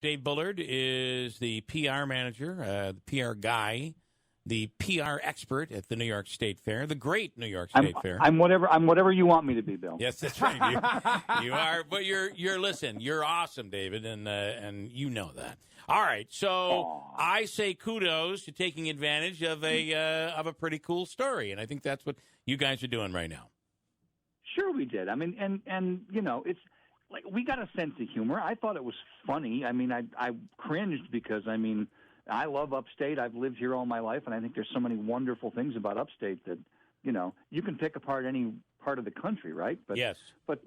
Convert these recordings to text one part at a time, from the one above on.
Dave Bullard is the PR manager, the PR guy, the PR expert at the New York State Fair, the great New York State Fair. I'm whatever you want me to be, Bill. Yes, that's right. You are, but you're awesome, David, and you know that. All right, so I say kudos to taking advantage of a pretty cool story, and I think that's what you guys are doing right now. Sure, we did. I mean, and you know, it's like we got a sense of humor. I thought it was funny. I mean, I cringed because I love upstate. I've lived here all my life, and I think there's so many wonderful things about upstate that, you know, you can pick apart any part of the country, right? But, yes. But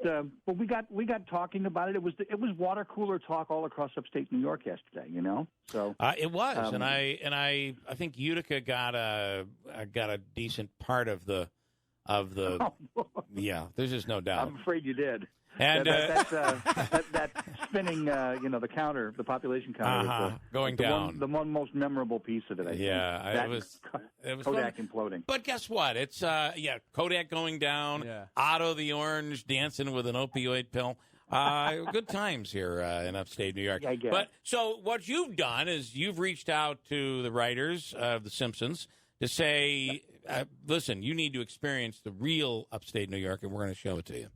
we got talking about it. It was water cooler talk all across upstate New York yesterday. You know, so it was, and I think Utica got a decent part of the. Yeah, there's just no doubt. I'm afraid you did. And that spinning, the counter, the population counter, going down. The one most memorable piece of it. I think. It was Kodak fun. imploding. But guess what? It's Kodak going down. Yeah. Otto the Orange dancing with an opioid pill. Good times here in upstate New York. Yeah, I guess. But so what you've done is you've reached out to the writers of The Simpsons to say, listen, you need to experience the real upstate New York, and we're going to show it to you.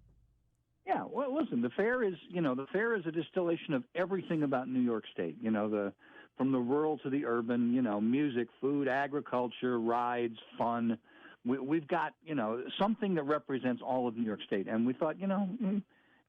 Yeah, well, listen, the fair is a distillation of everything about New York State. You know, from the rural to the urban. You know, music, food, agriculture, rides, fun. We've got something that represents all of New York State, and we thought,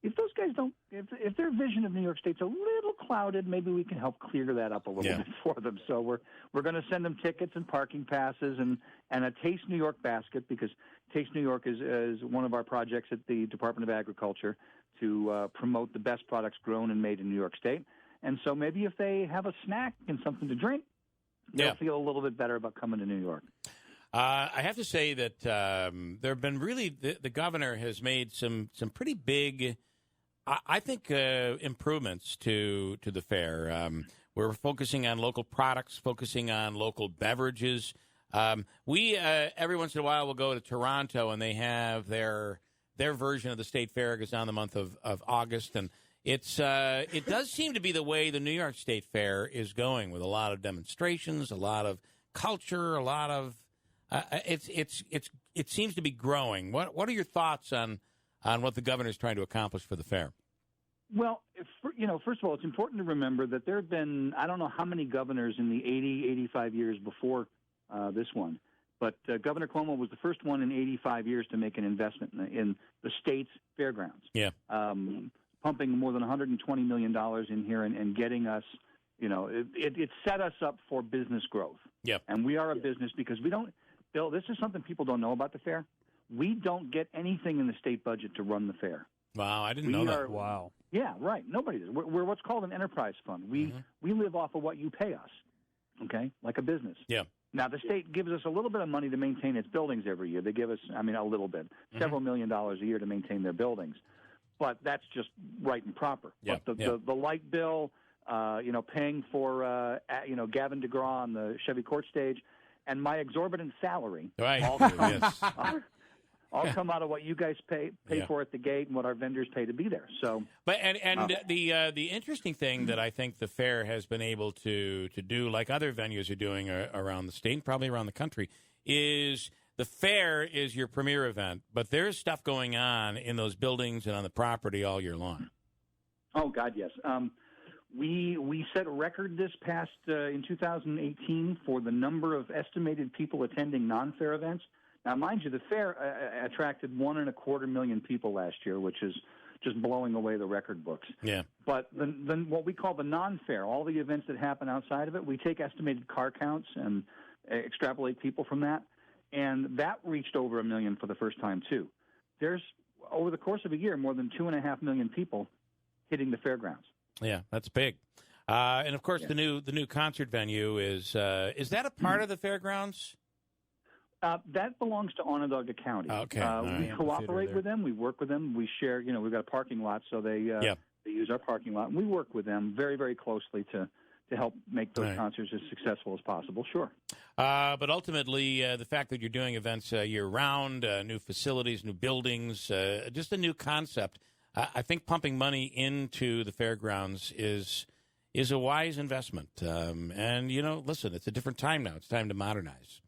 if those guys if their vision of New York State's a little clouded, maybe we can help clear that up a little bit for them. So we're going to send them tickets and parking passes and a Taste New York basket, because Taste New York is one of our projects at the Department of Agriculture to promote the best products grown and made in New York State. And so maybe if they have a snack and something to drink, they'll feel a little bit better about coming to New York. I have to say that there have been really the governor has made some pretty big, I think, improvements to the fair. We're focusing on local products, focusing on local beverages. We every once in a while will go to Toronto, and they have their version of the state fair. It goes on the month of August, and it does seem to be the way the New York State Fair is going, with a lot of demonstrations, a lot of culture, a lot of it seems to be growing. What are your thoughts on what the governor is trying to accomplish for the fair? Well, first of all, it's important to remember that there have been, I don't know how many governors in the 80, 85 years before this one, but Governor Cuomo was the first one in 85 years to make an investment in the state's fairgrounds. Yeah. Pumping more than $120 million in here and getting us, it set us up for business growth. Yeah. And we are a business because we don't, Bill, this is something people don't know about the fair. We don't get anything in the state budget to run the fair. Wow, I didn't know that. Wow. Yeah, right. Nobody does. We're what's called an enterprise fund. We live off of what you pay us, okay, like a business. Yeah. Now, the state gives us a little bit of money to maintain its buildings every year. They give us, a little bit, several $1 million a year to maintain their buildings. But that's just right and proper. Yeah. But the light bill, paying for, Gavin DeGraw on the Chevy Court stage, and my exorbitant salary. Right. All come out of what you guys pay for at the gate and what our vendors pay to be there. So, but the interesting thing that I think the fair has been able to do, like other venues are doing around the state and probably around the country, is the fair is your premier event, but there's stuff going on in those buildings and on the property all year long. Oh God, yes. We set a record this past in 2018 for the number of estimated people attending non-fair events. Now, mind you, the fair attracted 1.25 million people last year, which is just blowing away the record books. Yeah. But then what we call the non-fair, all the events that happen outside of it, we take estimated car counts and extrapolate people from that, and that reached over 1 million for the first time too. There's over the course of a year more than 2.5 million people hitting the fairgrounds. Yeah, that's big. And of course, the new concert venue is that a part of the fairgrounds? That belongs to Onondaga County. Okay. We cooperate with them. We work with them. We share, we've got a parking lot, so they use our parking lot. And we work with them very, very closely to help make those concerts as successful as possible, sure. But ultimately, the fact that you're doing events year-round, new facilities, new buildings, just a new concept, I think pumping money into the fairgrounds is is a wise investment. And, listen, it's a different time now. It's time to modernize.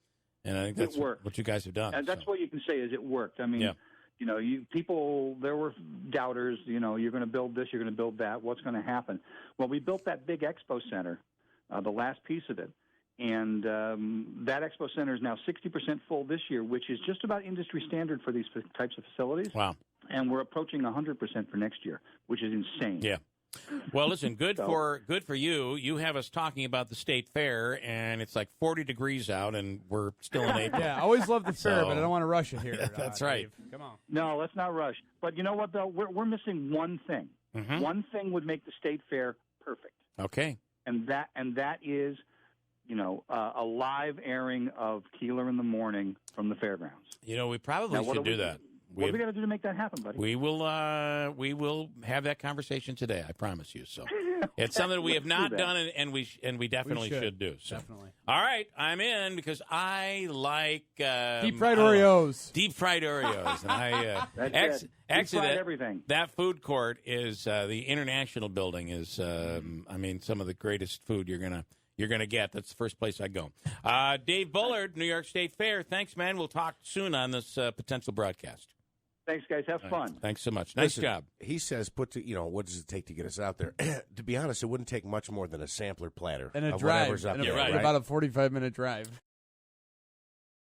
And I think that's what you guys have done. And that's what you can say is it worked. I mean, yeah. There were doubters, you're going to build this, you're going to build that, what's going to happen? Well, we built that big expo center, the last piece of it, and that expo center is now 60% full this year, which is just about industry standard for these types of facilities. Wow. And we're approaching 100% for next year, which is insane. Yeah. Well, listen, good for you. You have us talking about the state fair, and it's like 40 degrees out, and we're still in April. Yeah, I always love the fair, but I don't want to rush it here. That's right. Dave. Come on. No, let's not rush. But you know what, though? We're missing one thing. Mm-hmm. One thing would make the state fair perfect. Okay. And that is, a live airing of Keeler in the Morning from the fairgrounds. We probably should do that. What do we got to do to make that happen, buddy? We will have that conversation today. I promise you. So it's something we have not done, and we definitely should do. So. Definitely. All right, I'm in because I like deep fried Oreos. Deep fried Oreos, and I actually everything. That food court is the International Building is some of the greatest food you're gonna get. That's the first place I go. Dave Bullard, New York State Fair. Thanks, man. We'll talk soon on this potential broadcast. Thanks, guys. Have fun. Right. Thanks so much. Nice job. He says, what does it take to get us out there? To be honest, it wouldn't take much more than a sampler platter and a of drive. whatever's up there. Right. About a 45-minute drive.